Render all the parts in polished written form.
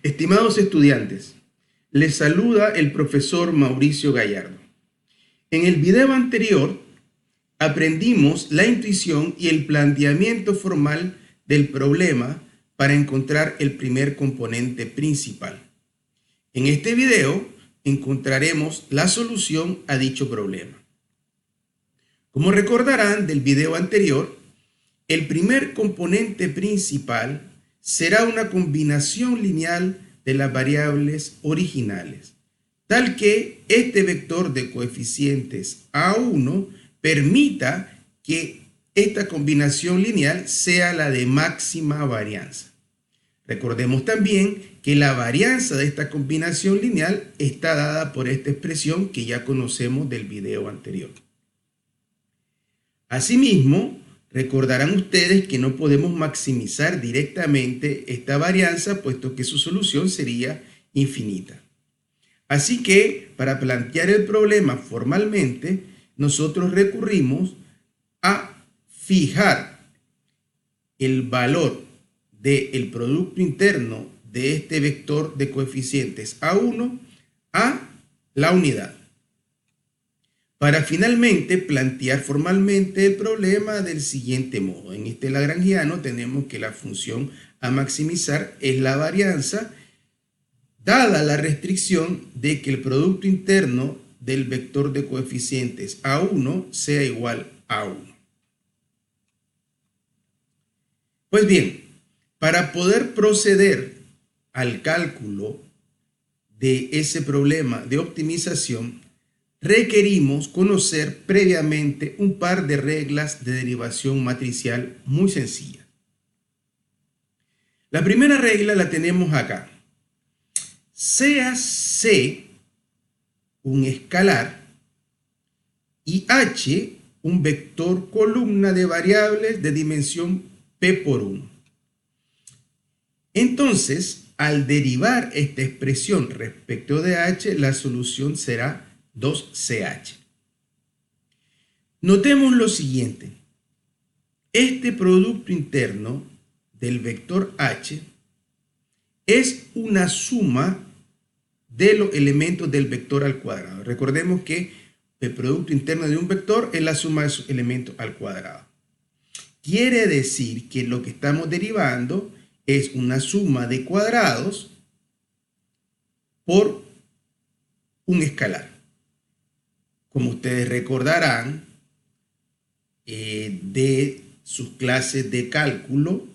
Estimados estudiantes, les saluda el profesor Mauricio Gallardo. En el video anterior aprendimos la intuición y el planteamiento formal del problema para encontrar el primer componente principal. En este video encontraremos la solución a dicho problema. Como recordarán del video anterior, el primer componente principal será una combinación lineal de las variables originales, tal que este vector de coeficientes A1 permita que esta combinación lineal sea la de máxima varianza. Recordemos también que la varianza de esta combinación lineal está dada por esta expresión que ya conocemos del video anterior. Asimismo, recordarán ustedes que no podemos maximizar directamente esta varianza, puesto que su solución sería infinita. Así que, para plantear el problema formalmente, nosotros recurrimos a fijar el valor del producto interno de este vector de coeficientes A1 a la unidad, para finalmente plantear formalmente el problema del siguiente modo. En este lagrangiano tenemos que la función a maximizar es la varianza, dada la restricción de que el producto interno del vector de coeficientes A1 sea igual a 1. Pues bien, para poder proceder al cálculo de ese problema de optimización, requerimos conocer previamente un par de reglas de derivación matricial muy sencillas. La primera regla la tenemos acá. Sea C un escalar y H un vector columna de variables de dimensión P por 1. Entonces, al derivar esta expresión respecto de H, la solución será 2CH. Notemos lo siguiente. Este producto interno del vector H es una suma de los elementos del vector al cuadrado. Recordemos que el producto interno de un vector es la suma de sus elementos al cuadrado. Quiere decir que lo que estamos derivando es una suma de cuadrados por un escalar. Como ustedes recordarán de sus clases de cálculo,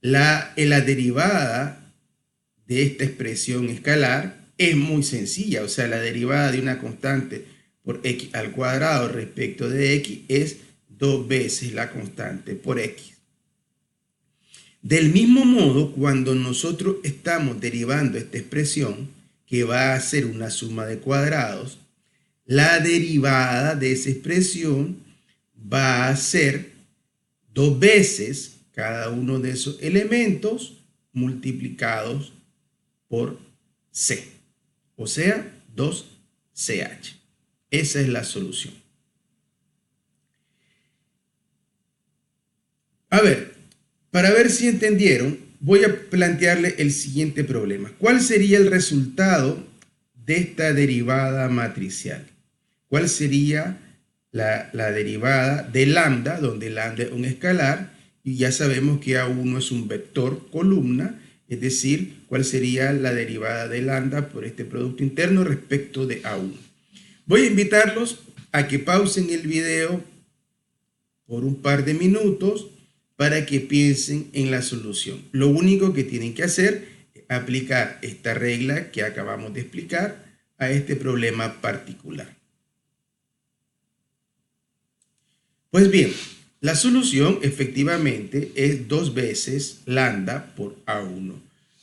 la derivada de esta expresión escalar es muy sencilla. O sea, la derivada de una constante por x al cuadrado respecto de x es 2 veces la constante por x. Del mismo modo, cuando nosotros estamos derivando esta expresión, que va a ser una suma de cuadrados, la derivada de esa expresión va a ser 2 veces cada uno de esos elementos multiplicados por C, o sea, 2CH. Esa es la solución. A ver, para ver si entendieron, voy a plantearle el siguiente problema. ¿Cuál sería el resultado de esta derivada matricial? ¿Cuál sería la derivada de lambda, donde lambda es un escalar, y ya sabemos que A1 es un vector columna, es decir, cuál sería la derivada de lambda por este producto interno respecto de A1? Voy a invitarlos a que pausen el video por un par de minutos para que piensen en la solución. Lo único que tienen que hacer es aplicar esta regla que acabamos de explicar a este problema particular. Pues bien, la solución efectivamente es 2 veces lambda por A1.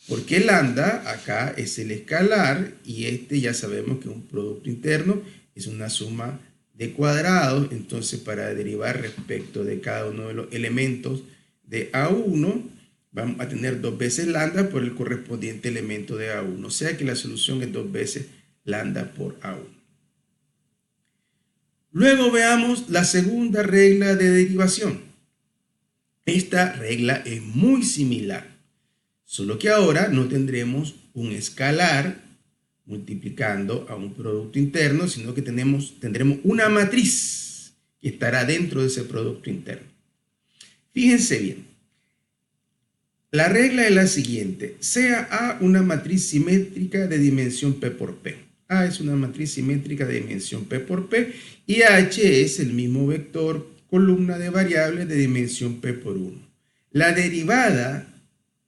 Porque lambda acá es el escalar y este ya sabemos que es un producto interno, es una suma de cuadrados. Entonces, para derivar respecto de cada uno de los elementos de A1, vamos a tener 2 veces lambda por el correspondiente elemento de A1. O sea que la solución es 2 veces lambda por A1. Luego veamos la segunda regla de derivación. Esta regla es muy similar. Solo que ahora no tendremos un escalar multiplicando a un producto interno, sino que tendremos una matriz que estará dentro de ese producto interno. Fíjense bien, la regla es la siguiente: sea A una matriz simétrica de dimensión P por P. A es una matriz simétrica de dimensión P por P y H es el mismo vector columna de variables de dimensión P por 1. La derivada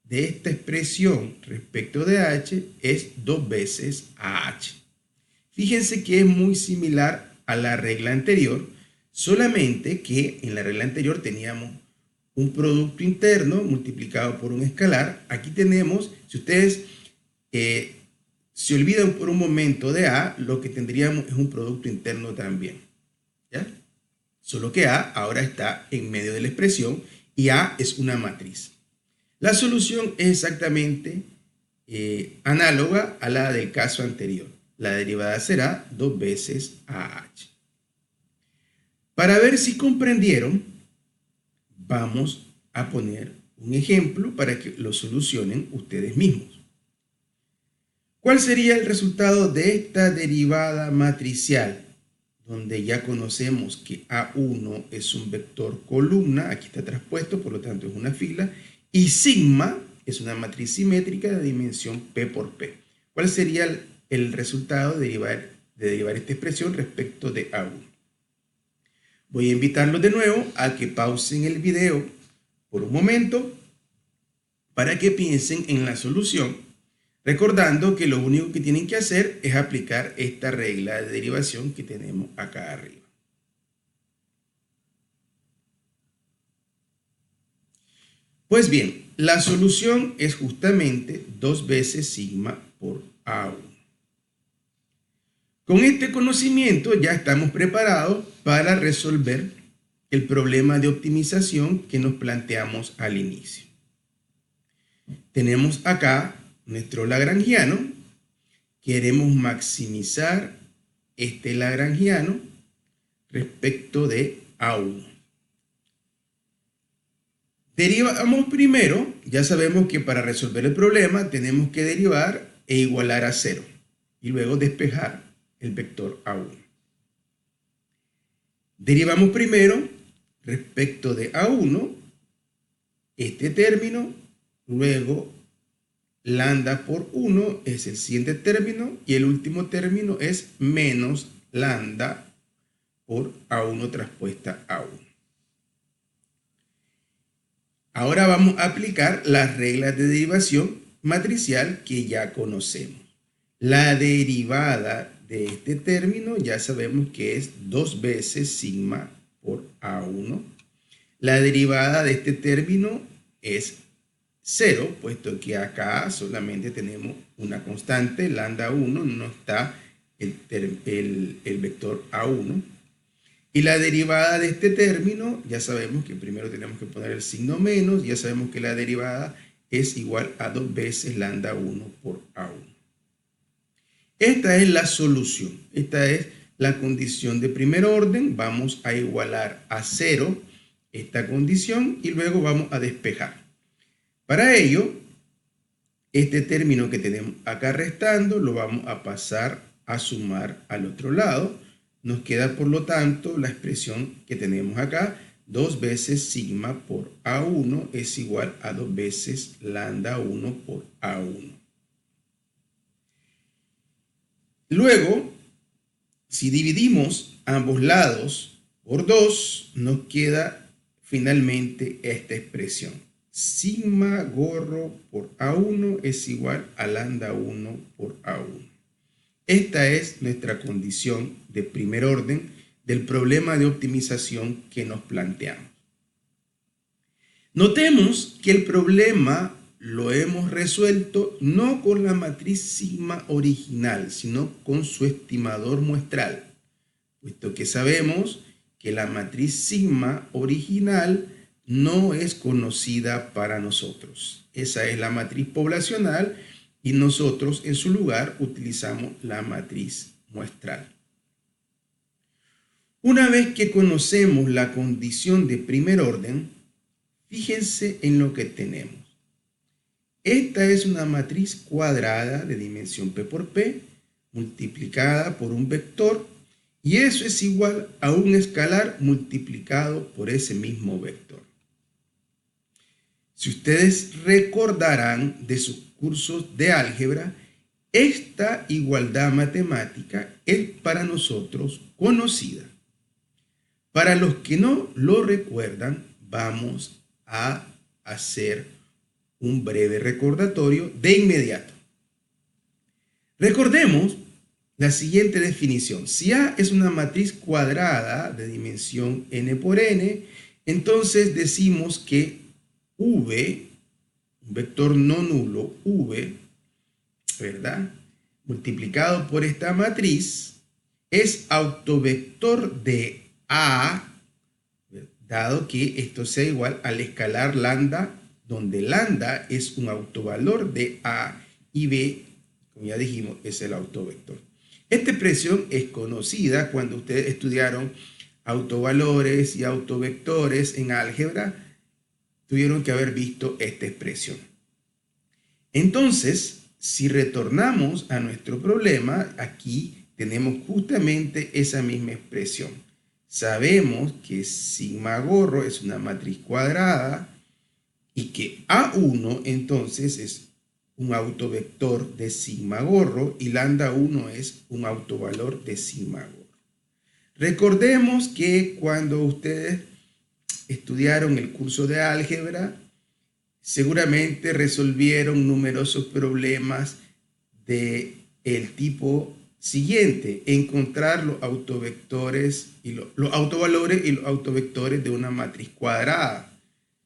de esta expresión respecto de H es 2 veces AH. Fíjense que es muy similar a la regla anterior, solamente que en la regla anterior teníamos un producto interno multiplicado por un escalar. Aquí tenemos, si ustedes se olvidan por un momento de A, lo que tendríamos es un producto interno también, ¿ya? Solo que A ahora está en medio de la expresión y A es una matriz. La solución es exactamente análoga a la del caso anterior. La derivada será 2 veces AH. Para ver si comprendieron, vamos a poner un ejemplo para que lo solucionen ustedes mismos. ¿Cuál sería el resultado de esta derivada matricial? Donde ya conocemos que A1 es un vector columna, aquí está traspuesto, por lo tanto es una fila, y sigma es una matriz simétrica de dimensión P por P. ¿Cuál sería el resultado de derivar esta expresión respecto de A1? Voy a invitarlos de nuevo a que pausen el video por un momento para que piensen en la solución, recordando que lo único que tienen que hacer es aplicar esta regla de derivación que tenemos acá arriba. Pues bien, la solución es justamente 2 veces sigma por A1. Con este conocimiento ya estamos preparados para resolver el problema de optimización que nos planteamos al inicio. Tenemos acá nuestro lagrangiano. Queremos maximizar este lagrangiano respecto de A1. Derivamos primero, ya sabemos que para resolver el problema tenemos que derivar e igualar a 0 y luego despejar el vector A1. Derivamos primero respecto de A1 este término, luego lambda por 1 es el siguiente término y el último término es menos lambda por A1 traspuesta a 1. Ahora vamos a aplicar las reglas de derivación matricial que ya conocemos. La derivada de este término ya sabemos que es 2 veces sigma por A1. La derivada de este término es 0, puesto que acá solamente tenemos una constante, lambda 1, no está el vector A1. Y la derivada de este término, ya sabemos que primero tenemos que poner el signo menos, ya sabemos que la derivada es igual a 2 veces lambda 1 por A1. Esta es la solución, esta es la condición de primer orden. Vamos a igualar a 0 esta condición y luego vamos a despejar. Para ello, este término que tenemos acá restando lo vamos a pasar a sumar al otro lado. Nos queda, por lo tanto, la expresión que tenemos acá, 2 veces sigma por A1 es igual a 2 veces lambda 1 por A1. Luego, si dividimos ambos lados por 2, nos queda finalmente esta expresión. Sigma gorro por A1 es igual a lambda 1 por A1. Esta es nuestra condición de primer orden del problema de optimización que nos planteamos. Notemos que el problema lo hemos resuelto no con la matriz sigma original, sino con su estimador muestral, puesto que sabemos que la matriz sigma original no es conocida para nosotros. Esa es la matriz poblacional y nosotros en su lugar utilizamos la matriz muestral. Una vez que conocemos la condición de primer orden, fíjense en lo que tenemos. Esta es una matriz cuadrada de dimensión P por P multiplicada por un vector y eso es igual a un escalar multiplicado por ese mismo vector. Si ustedes recordarán de sus cursos de álgebra, esta igualdad matemática es para nosotros conocida. Para los que no lo recuerdan, vamos a hacer un breve recordatorio de inmediato. Recordemos la siguiente definición. Si A es una matriz cuadrada de dimensión n por n, entonces decimos que V, un vector no nulo, V, ¿verdad?, multiplicado por esta matriz, es autovector de A, dado que esto sea igual al escalar lambda, donde lambda es un autovalor de A y B, como ya dijimos, es el autovector. Esta expresión es conocida cuando ustedes estudiaron autovalores y autovectores en álgebra, tuvieron que haber visto esta expresión. Entonces, si retornamos a nuestro problema, aquí tenemos justamente esa misma expresión. Sabemos que sigma gorro es una matriz cuadrada y que A1 entonces es un autovector de sigma gorro y lambda 1 es un autovalor de sigma gorro. Recordemos que cuando ustedes estudiaron el curso de álgebra, seguramente resolvieron numerosos problemas del tipo siguiente: encontrar los autovectores y los autovalores y los autovectores de una matriz cuadrada.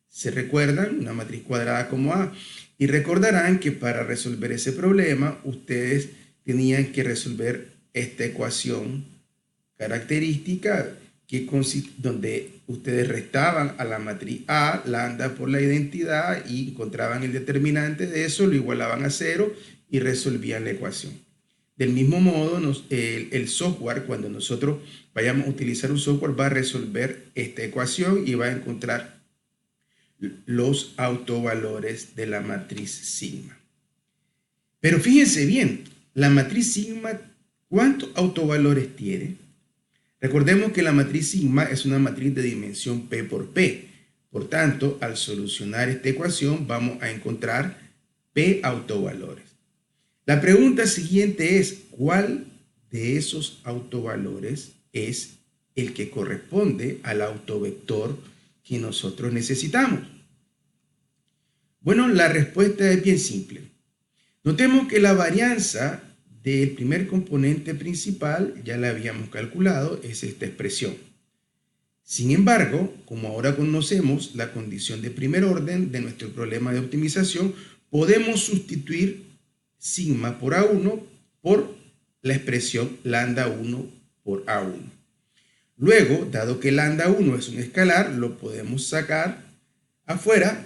¿Se recuerdan? Una matriz cuadrada como A. Y recordarán que para resolver ese problema, ustedes tenían que resolver esta ecuación característica donde ustedes restaban a la matriz A, lambda por la identidad, y encontraban el determinante de eso, lo igualaban a 0 y resolvían la ecuación. Del mismo modo, el software, cuando nosotros vayamos a utilizar un software, va a resolver esta ecuación y va a encontrar los autovalores de la matriz sigma. Pero fíjense bien, la matriz sigma, ¿cuántos autovalores tiene? Recordemos que la matriz sigma es una matriz de dimensión P por P. Por tanto, al solucionar esta ecuación vamos a encontrar P autovalores. La pregunta siguiente es: ¿cuál de esos autovalores es el que corresponde al autovector que nosotros necesitamos? Bueno, la respuesta es bien simple. Notemos que la varianza del primer componente principal, ya la habíamos calculado, es esta expresión. Sin embargo, como ahora conocemos la condición de primer orden de nuestro problema de optimización, podemos sustituir sigma por A1 por la expresión lambda 1 por A1. Luego, dado que lambda 1 es un escalar, lo podemos sacar afuera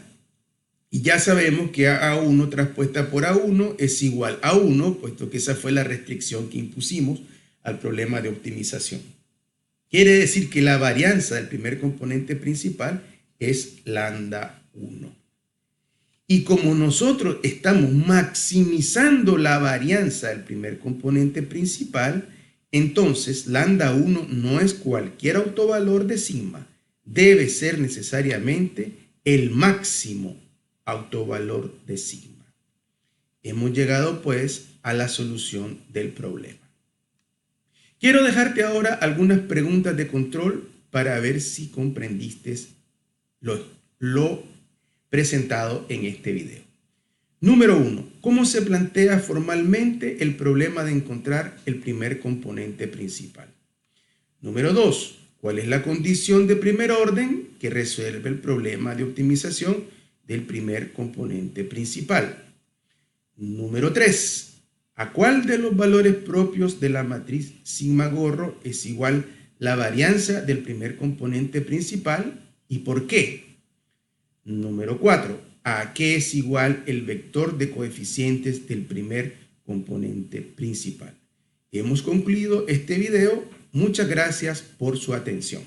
y ya sabemos que A1 traspuesta por A1 es igual a 1, puesto que esa fue la restricción que impusimos al problema de optimización. Quiere decir que la varianza del primer componente principal es lambda 1. Y como nosotros estamos maximizando la varianza del primer componente principal, entonces lambda 1 no es cualquier autovalor de sigma, debe ser necesariamente el máximo autovalor de sigma. Hemos llegado pues a la solución del problema. Quiero dejarte ahora algunas preguntas de control para ver si comprendiste lo presentado en este video. Número 1. ¿Cómo se plantea formalmente el problema de encontrar el primer componente principal? Número 2. ¿Cuál es la condición de primer orden que resuelve el problema de optimización del primer componente principal? Número 3. ¿A cuál de los valores propios de la matriz sigma gorro es igual la varianza del primer componente principal y por qué? Número 4. ¿A qué es igual el vector de coeficientes del primer componente principal? Hemos concluido este video. Muchas gracias por su atención.